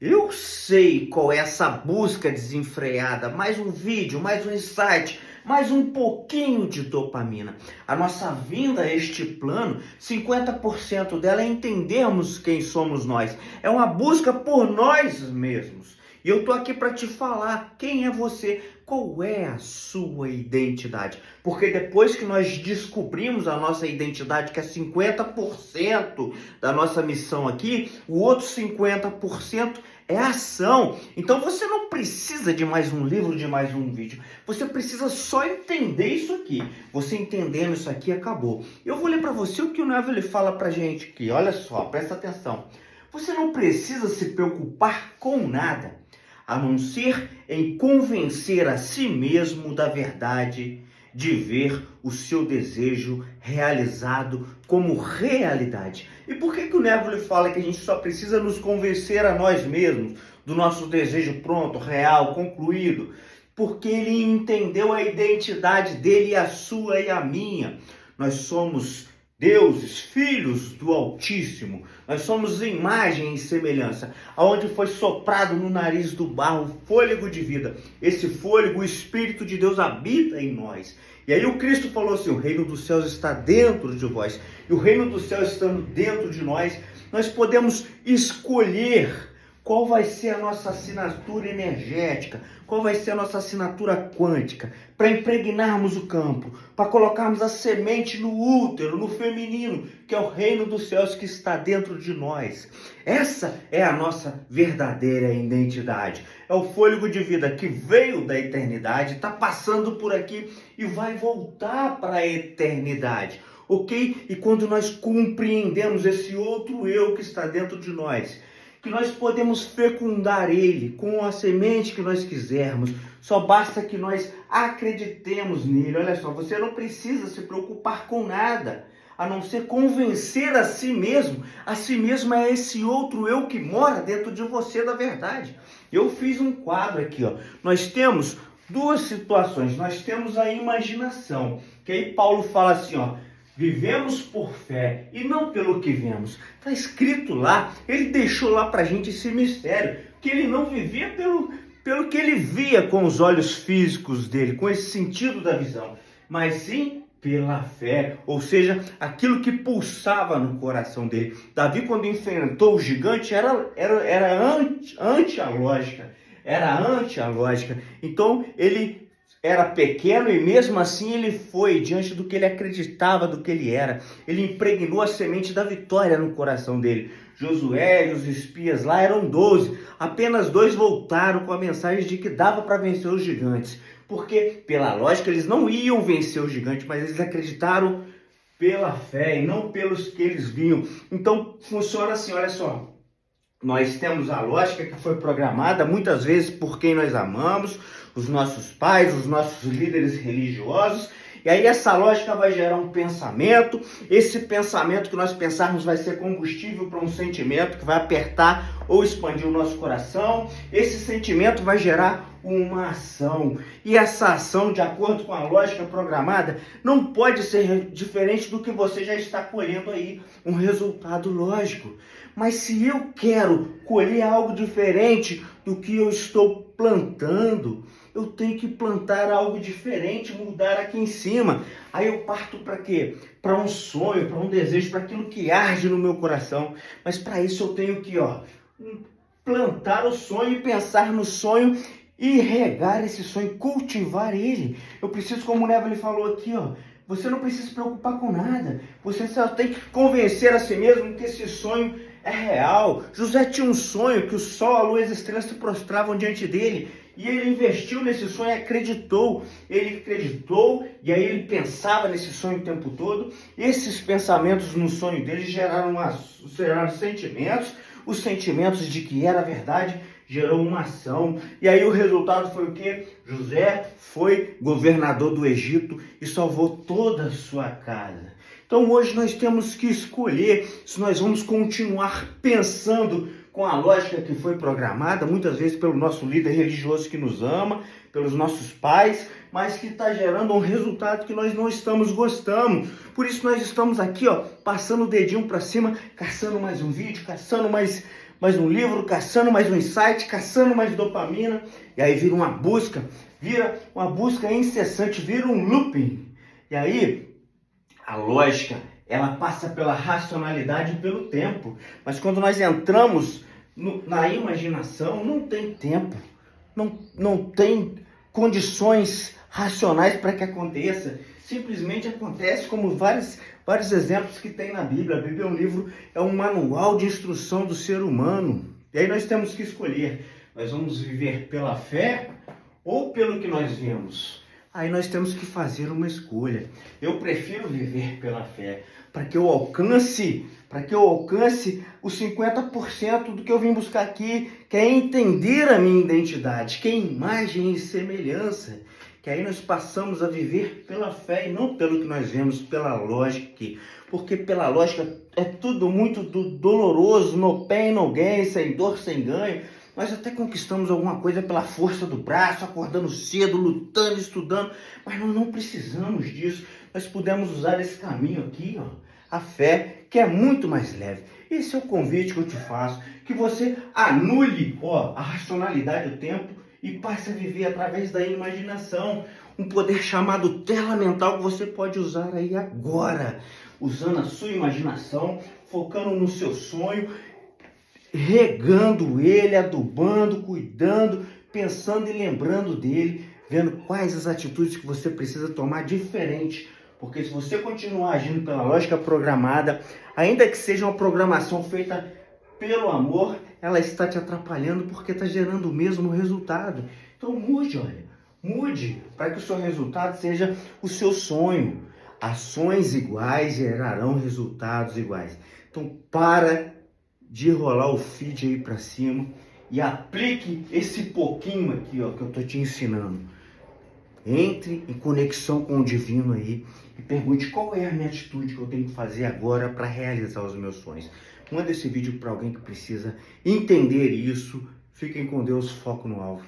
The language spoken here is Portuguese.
Eu sei qual é essa busca desenfreada, mais um vídeo, mais um insight, mais um pouquinho de dopamina. A nossa vinda a este plano, 50% dela é entendermos quem somos nós. É uma busca por nós mesmos. E eu tô aqui para te falar quem é você, qual é a sua identidade. Porque depois que nós descobrimos a nossa identidade, que é 50% da nossa missão aqui, o outro 50% é ação. Então você não precisa de mais um livro, de mais um vídeo. Você precisa só entender isso aqui. Você entendendo isso aqui, acabou. Eu vou ler para você o que o Neville fala pra gente aqui. Olha só, presta atenção. Você não precisa se preocupar com nada, a não ser em convencer a si mesmo da verdade, de ver o seu desejo realizado como realidade. E por que o Neville fala que a gente só precisa nos convencer a nós mesmos do nosso desejo pronto, real, concluído? Porque ele entendeu a identidade dele, a sua e a minha. Nós somos deuses, filhos do Altíssimo. Nós somos imagem e semelhança, aonde foi soprado no nariz do barro fôlego de vida. Esse fôlego, o Espírito de Deus habita em nós. E aí o Cristo falou assim: o reino dos céus está dentro de vós. E o reino dos céus estando dentro de nós, nós podemos escolher qual vai ser a nossa assinatura energética, qual vai ser a nossa assinatura quântica, para impregnarmos o campo, para colocarmos a semente no útero, no feminino, que é o reino dos céus que está dentro de nós. Essa é a nossa verdadeira identidade. É o fôlego de vida que veio da eternidade, está passando por aqui e vai voltar para a eternidade. Ok? E quando nós compreendemos esse outro eu que está dentro de nós, que nós podemos fecundar ele com a semente que nós quisermos, só basta que nós acreditemos nele. Olha só, você não precisa se preocupar com nada, a não ser convencer a si mesmo. A si mesmo é esse outro eu que mora dentro de você da verdade. Eu fiz um quadro aqui, ó. Nós temos duas situações. Nós temos a imaginação, que aí Paulo fala assim, ó: vivemos por fé e não pelo que vemos. Está escrito lá, ele deixou lá para a gente esse mistério, que ele não vivia pelo que ele via com os olhos físicos dele, com esse sentido da visão, mas sim pela fé, ou seja, aquilo que pulsava no coração dele. Davi, quando enfrentou o gigante, era anti a lógica, Então ele era pequeno e mesmo assim ele foi diante do que ele acreditava, do que ele era. Ele impregnou a semente da vitória no coração dele. Josué e os espias lá eram 12. Apenas 2 voltaram com a mensagem de que dava para vencer os gigantes. Porque, pela lógica, eles não iam vencer os gigantes, mas eles acreditaram pela fé e não pelos que eles viam. Então, funciona assim, olha só. Nós temos a lógica que foi programada muitas vezes por quem nós amamos, os nossos pais, os nossos líderes religiosos, e aí essa lógica vai gerar um pensamento. Esse pensamento que nós pensarmos vai ser combustível para um sentimento que vai apertar ou expandir o nosso coração. Esse sentimento vai gerar uma ação, e essa ação, de acordo com a lógica programada, não pode ser diferente do que você já está colhendo aí, um resultado lógico. Mas se eu quero colher algo diferente do que eu estou plantando, eu tenho que plantar algo diferente, mudar aqui em cima. Aí eu parto para quê? Para um sonho, para um desejo, para aquilo que arde no meu coração. Mas para isso eu tenho que plantar o sonho e pensar no sonho e regar esse sonho, cultivar ele. Eu preciso, como o Neville falou aqui, você não precisa se preocupar com nada. Você só tem que convencer a si mesmo que esse sonho é real. José tinha um sonho que o sol, a lua e as estrelas se prostravam diante dele. E ele investiu nesse sonho, acreditou. Ele acreditou e aí ele pensava nesse sonho o tempo todo. Esses pensamentos no sonho dele geraram sentimentos. Os sentimentos de que era verdade gerou uma ação. E aí o resultado foi o quê? José foi governador do Egito e salvou toda a sua casa. Então hoje nós temos que escolher se nós vamos continuar pensando com a lógica que foi programada, muitas vezes pelo nosso líder religioso que nos ama, pelos nossos pais, mas que está gerando um resultado que nós não estamos gostando. Por isso nós estamos aqui, passando o dedinho para cima, caçando mais um vídeo, caçando mais mais um livro, caçando mais um insight, caçando mais dopamina, e aí vira uma busca incessante, vira um looping. E aí, a lógica, ela passa pela racionalidade e pelo tempo. Mas quando nós entramos na imaginação, não tem tempo, não tem condições racionais para que aconteça. Simplesmente acontece, como vários exemplos que tem na Bíblia. A Bíblia é um livro, é um manual de instrução do ser humano. E aí nós temos que escolher, nós vamos viver pela fé ou pelo que nós vemos? Aí nós temos que fazer uma escolha. Eu prefiro viver pela fé, para que eu alcance os 50% do que eu vim buscar aqui, que é entender a minha identidade, que é imagem e semelhança. Que aí nós passamos a viver pela fé e não pelo que nós vemos, pela lógica aqui. Porque pela lógica é tudo muito doloroso, no pain, no gain, sem dor, sem ganho. Nós até conquistamos alguma coisa pela força do braço, acordando cedo, lutando, estudando, mas nós não precisamos disso. Nós podemos usar esse caminho aqui, ó, a fé, que é muito mais leve. Esse é o convite que eu te faço, que você anule, ó, a racionalidade do tempo e passe a viver através da imaginação, um poder chamado tela mental que você pode usar aí agora, usando a sua imaginação, focando no seu sonho, regando ele, adubando, cuidando, pensando e lembrando dele, vendo quais as atitudes que você precisa tomar diferente. Porque se você continuar agindo pela lógica programada, ainda que seja uma programação feita pelo amor, ela está te atrapalhando porque está gerando o mesmo resultado. Então mude, olha, mude para que o seu resultado seja o seu sonho. Ações iguais gerarão resultados iguais. Então para de rolar o feed aí para cima e aplique esse pouquinho aqui, ó, que eu tô te ensinando. Entre em conexão com o divino aí e pergunte qual é a minha atitude que eu tenho que fazer agora para realizar os meus sonhos. Manda esse vídeo para alguém que precisa entender isso. Fiquem com Deus, foco no alvo.